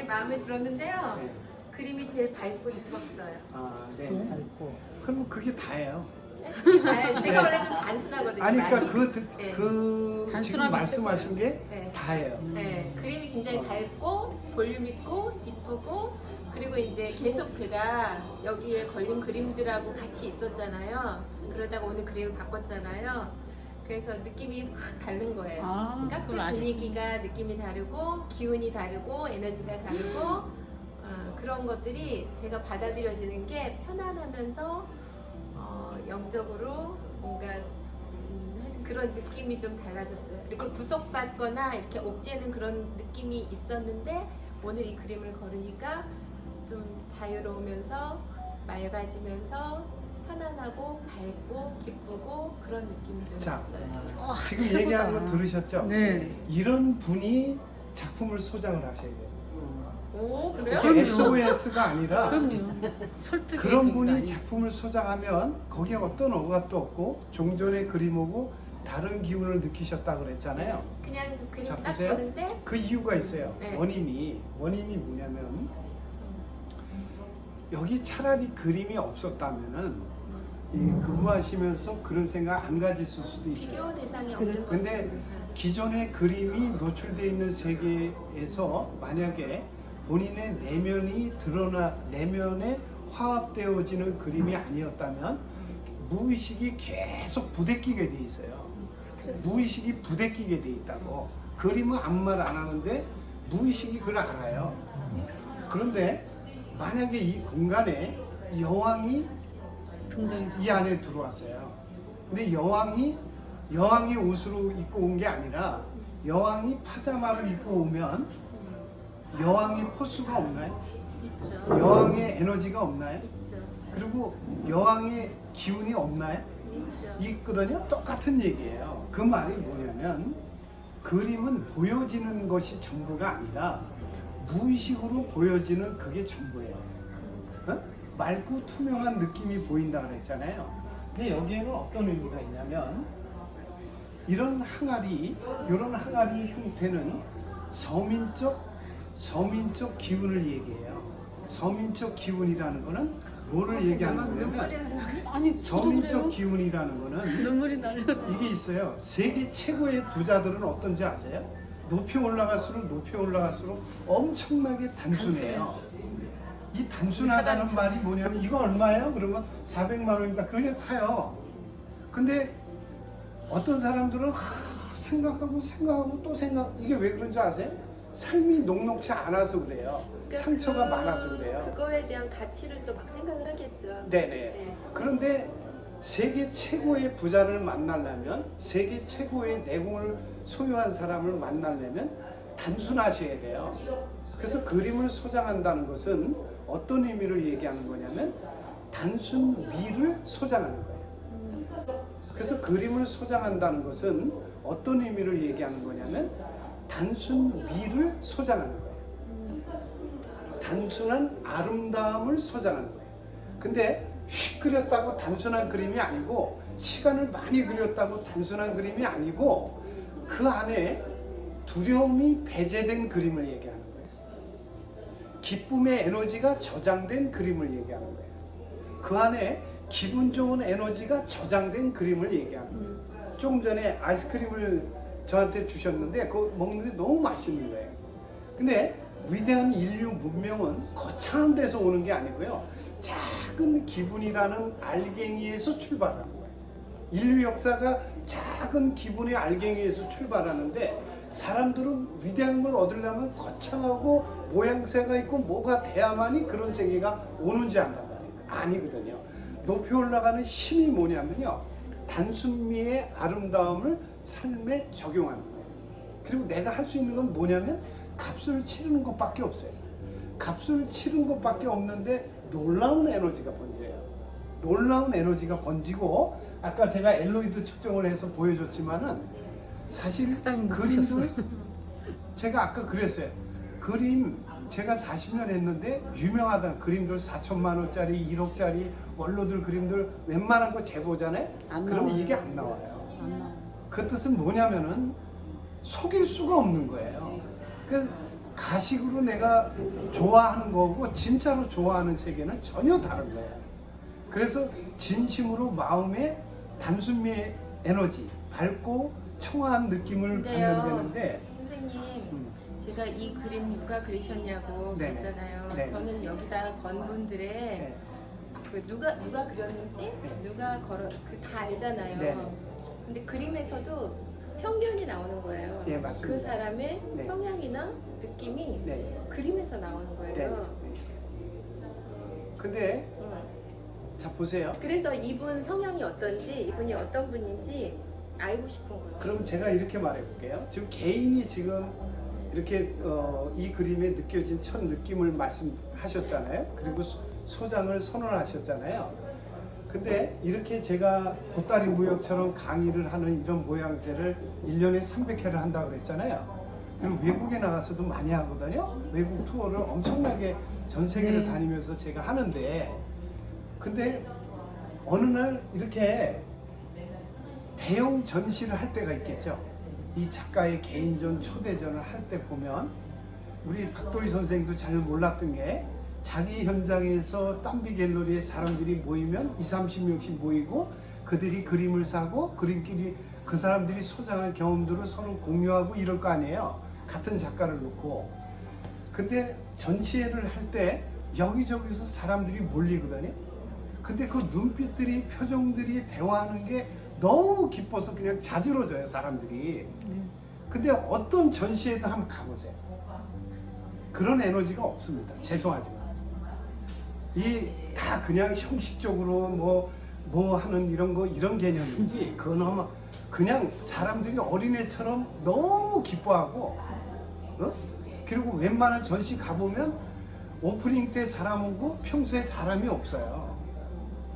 굉장히 마음에 들었는데요. 네. 그림이 제일 밝고 이뻤어요. 아, 네. 그럼 그게 다예요. 제가 원래 좀 단순하거든요. 아니, 그러니까 많이. 그, 네. 그 지금 단순함이 말씀하신 게 네. 다예요. 네, 그림이 굉장히 밝고 볼륨 있고 이쁘고 그리고 이제 계속 제가 여기에 걸린 그림들하고 같이 있었잖아요. 그러다가 오늘 그림을 바꿨잖아요. 그래서 느낌이 확 다른 거예요. 아, 카페 그건 아쉽지. 분위기가 느낌이 다르고 기운이 다르고 에너지가 다르고 그런 것들이 제가 받아들여지는 게 편안하면서 영적으로 뭔가 하여튼 그런 느낌이 좀 달라졌어요. 이렇게 구속받거나 이렇게 옥죄는 그런 느낌이 있었는데 오늘 이 그림을 걸으니까 좀 자유로우면서 맑아지면서 편안하고 밝고 기쁘고 그런 느낌이 좀 자, 있어요. 지금 최고다. 얘기한 거 들으셨죠? 네. 이런 분이 작품을 소장을 하셔야 돼요. 오 그래요? 이게 SOS가 아니라 그럼요. 설득이 그런 저기가 분이 아니지. 작품을 소장하면 거기에 어떤 억압도 없고 종전의 그림하고 다른 기운을 느끼셨다 그랬잖아요. 그냥 그림 자, 딱 보세요. 보는데 그 이유가 있어요. 네. 원인이 뭐냐면 여기 차라리 그림이 없었다면은 이 근무하시면서 그런 생각 안 가졌을 수도 있어요. 비교 대상이 없는 근데 거죠. 기존의 그림이 노출되어 있는 세계에서 만약에 본인의 내면이 드러나 내면에 화합되어지는 그림이 아니었다면 무의식이 계속 부대끼게 돼 있어요. 무의식이 부대끼게 돼 있다고. 그림은 아무 말 안 하는데 무의식이 그걸 알아요. 그런데 만약에 이 공간에 여왕이 등장했어. 이 안에 들어왔어요. 근데 여왕이 옷으로 입고 온 게 아니라 여왕이 파자마를 입고 오면 여왕의 포스가 없나요? 있죠. 여왕의 에너지가 없나요? 있죠. 그리고 여왕의 기운이 없나요? 있죠. 있거든요. 똑같은 얘기예요. 그 말이 뭐냐면 그림은 보여지는 것이 전부가 아니라 무의식으로 보여지는 그게 전부예요. 어? 맑고 투명한 느낌이 보인다 그랬잖아요. 근데 여기에는 어떤 의미가 있냐면 이런 항아리 형태는 서민적 기운을 얘기해요. 서민적 기운이라는 거는 뭐를 얘기하는 거냐면 아니, 저도 서민적 그래요. 기운이라는 거는 눈물이 나려. 이게 있어요. 세계 최고의 부자들은 어떤지 아세요? 높이 올라갈수록 엄청나게 단순해요. 이 단순하다는 말이 뭐냐면 이거 얼마예요? 그러면 400만 원입니다. 그냥 사요. 근데 어떤 사람들은 생각하고 또 생각. 이게 왜 그런지 아세요? 삶이 녹록치 않아서 그래요. 상처가 많아서 그래요. 그거에 대한 가치를 또 막 생각을 하겠죠. 네네. 네. 그런데 세계 최고의 부자를 만나려면 세계 최고의 내공을 소유한 사람을 만나려면 단순하셔야 돼요. 그래서 그림을 소장한다는 것은 어떤 의미를 얘기하는 거냐면 단순 미를 소장하는 거예요. 그래서 그림을 소장한다는 것은 어떤 의미를 얘기하는 거냐면 단순 미를 소장하는 거예요. 단순한 아름다움을 소장하는 거예요. 근데 휙 그렸다고 단순한 그림이 아니고 시간을 많이 그렸다고 단순한 그림이 아니고 그 안에 두려움이 배제된 그림을 얘기하는 거예요. 기쁨의 에너지가 저장된 그림을 얘기하는 거예요. 그 안에 기분 좋은 에너지가 저장된 그림을 얘기하는 거예요. 조금 전에 아이스크림을 저한테 주셨는데 그거 먹는데 너무 맛있는 거예요. 근데 위대한 인류 문명은 거창한 데서 오는 게 아니고요. 작은 기분이라는 알갱이에서 출발하는 거예요. 인류 역사가 작은 기분의 알갱이에서 출발하는데 사람들은 위대한 걸 얻으려면 거창하고 모양새가 있고 뭐가 돼야만이 그런 세계가 오는지 안단 말이에요. 아니거든요. 높이 올라가는 힘이 뭐냐면요. 단순미의 아름다움을 삶에 적용하는 거예요. 그리고 내가 할 수 있는 건 뭐냐면 값을 치르는 것밖에 없어요. 값을 치른 것밖에 없는데 놀라운 에너지가 번져요. 놀라운 에너지가 번지고 아까 제가 엘로이드 측정을 해서 보여줬지만은 사실 사장님 그림들 제가 아까 그랬어요. 그림 제가 40년 했는데 유명하다 그림들 4천만 원짜리 1억짜리 원로들 그림들 웬만한 거 재보잖아요. 안 그러면 나와요. 이게 안 나와요. 안 나와. 그 뜻은 뭐냐면은 속일 수가 없는 거예요. 그 가식으로 내가 좋아하는 거고 진짜로 좋아하는 세계는 전혀 다른 거예요. 그래서 진심으로 마음의 단순미의 에너지, 밝고 청아한 느낌을 근데요. 받는 되는데 선생님, 음. 제가 이 그림 누가 그리셨냐고 네네. 그랬잖아요. 네. 저는 여기다 건 분들의 네. 그 누가 그렸는지 네. 누가 걸어 그 다 알잖아요. 네네. 근데 그림에서도 편견이 나오는 거예요. 예, 맞습니다. 그 사람의 네. 성향이나 느낌이 네. 그림에서 나오는 거예요. 네. 근데 자 보세요. 그래서 이분 성향이 어떤지, 이분이 어떤 분인지 알고 싶은 거죠. 그럼 제가 이렇게 말해볼게요. 지금 개인이 지금 이렇게 이 그림에 느껴진 첫 느낌을 말씀하셨잖아요. 그리고 소장을 선언하셨잖아요. 근데 이렇게 제가 보따리 무역처럼 강의를 하는 이런 모양새를 1년에 300회를 한다고 그랬잖아요. 그리고 외국에 나가서도 많이 하거든요. 외국 투어를 엄청나게 전 세계를 네. 다니면서 제가 하는데, 근데 어느 날 이렇게 대형 전시를 할 때가 있겠죠. 이 작가의 개인전, 초대전을 할 때 보면 우리 박도희 선생도 잘 몰랐던 게 자기 현장에서 땀비 갤러리에 사람들이 모이면 20, 30명씩 모이고 그들이 그림을 사고 그림끼리 그 사람들이 소장한 경험들을 서로 공유하고 이럴 거 아니에요. 같은 작가를 놓고. 근데 전시회를 할 때 여기저기서 사람들이 몰리거든요. 근데 그 눈빛들이, 표정들이, 대화하는 게 너무 기뻐서 그냥 자지러져요, 사람들이. 네. 근데 어떤 전시회도 한번 가보세요. 그런 에너지가 없습니다. 죄송하지만. 이 다 그냥 형식적으로 뭐 하는 이런 개념이지. 그건 그냥 사람들이 어린애처럼 너무 기뻐하고, 그리고 웬만한 전시 가보면 오프닝 때 사람 오고 평소에 사람이 없어요.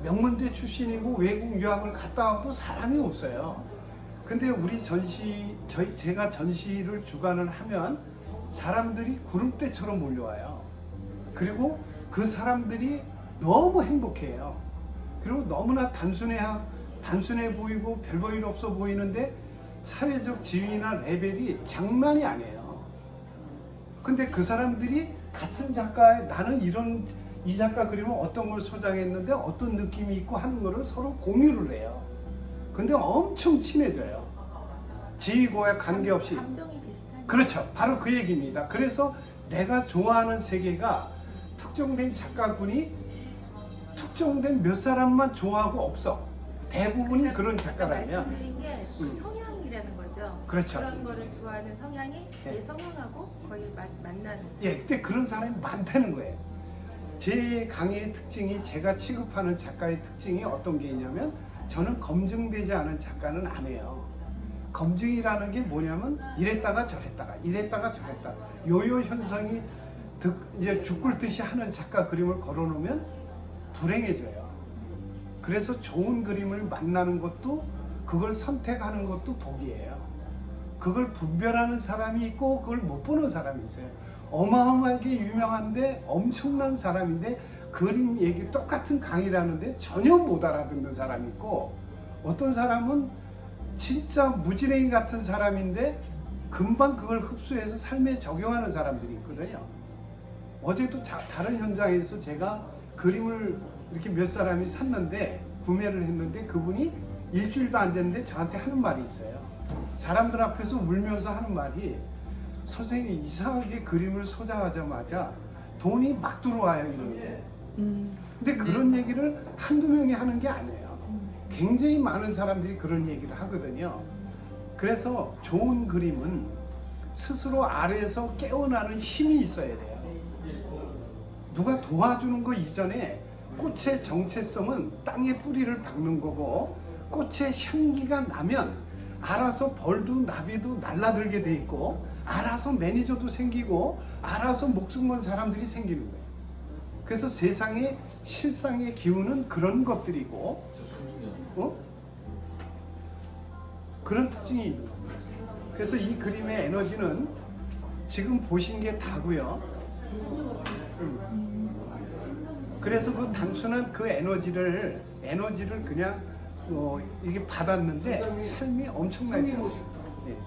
명문대 출신이고 외국 유학을 갔다 와도 사람이 없어요. 근데 우리 제가 전시를 주관을 하면 사람들이 구름대처럼 몰려와요. 그리고 그 사람들이 너무 행복해요. 그리고 너무나 단순해 보이고 별 볼일 없어 보이는데 사회적 지위나 레벨이 장난이 아니에요. 근데 그 사람들이 같은 작가의 나는 이 작가 그림은 어떤 걸 소장했는데 어떤 느낌이 있고 하는 거를 서로 공유를 해요. 근데 엄청 친해져요. 지위고에 관계없이. 감정이 비슷한. 그렇죠. 바로 그 얘기입니다. 그래서 내가 좋아하는 세계가 특정된 작가군이 특정된 몇 사람만 좋아하고 없어. 대부분이 그런 작가라면. 말씀드린 게 성향이라는 거죠. 그렇죠. 그런 거를 좋아하는 성향이 제 네. 성향하고 거의 만나는. 예, 그때 그런 사람이 많다는 거예요. 제 강의의 특징이, 제가 취급하는 작가의 특징이 어떤 게 있냐면, 저는 검증되지 않은 작가는 안 해요. 검증이라는 게 뭐냐면 이랬다가 저랬다가 요요 현상이 이제 죽굴듯이 하는 작가 그림을 걸어놓으면 불행해져요. 그래서 좋은 그림을 만나는 것도, 그걸 선택하는 것도 복이에요. 그걸 분별하는 사람이 있고 그걸 못 보는 사람이 있어요. 어마어마하게 유명한데 엄청난 사람인데 그림 얘기 똑같은 강의를 하는데 전혀 못 알아듣는 사람이 있고, 어떤 사람은 진짜 무지랭이 같은 사람인데 금방 그걸 흡수해서 삶에 적용하는 사람들이 있거든요. 어제도 다른 현장에서 제가 그림을 이렇게 몇 사람이 샀는데, 구매를 했는데 그분이 일주일도 안 됐는데 저한테 하는 말이 있어요. 사람들 앞에서 울면서 하는 말이, 선생님 이상하게 그림을 소장하자마자 돈이 막 들어와요, 이런 게. 근데 그런 얘기를 한두 명이 하는 게 아니에요. 굉장히 많은 사람들이 그런 얘기를 하거든요. 그래서 좋은 그림은 스스로 아래에서 깨어나는 힘이 있어야 돼요. 누가 도와주는 거 이전에 꽃의 정체성은 땅에 뿌리를 박는 거고, 꽃의 향기가 나면 알아서 벌도 나비도 날라들게 돼 있고, 알아서 매니저도 생기고, 알아서 목숨 건 사람들이 생기는 거예요. 그래서 세상의 실상의 기운은 그런 것들이고, 그런 특징이 있는 겁니다. 그래서 이 그림의 에너지는 지금 보신 게 다고요. 그래서 그 단순한 그 에너지를 그냥 이게 받았는데 삶이 엄청나게. 예.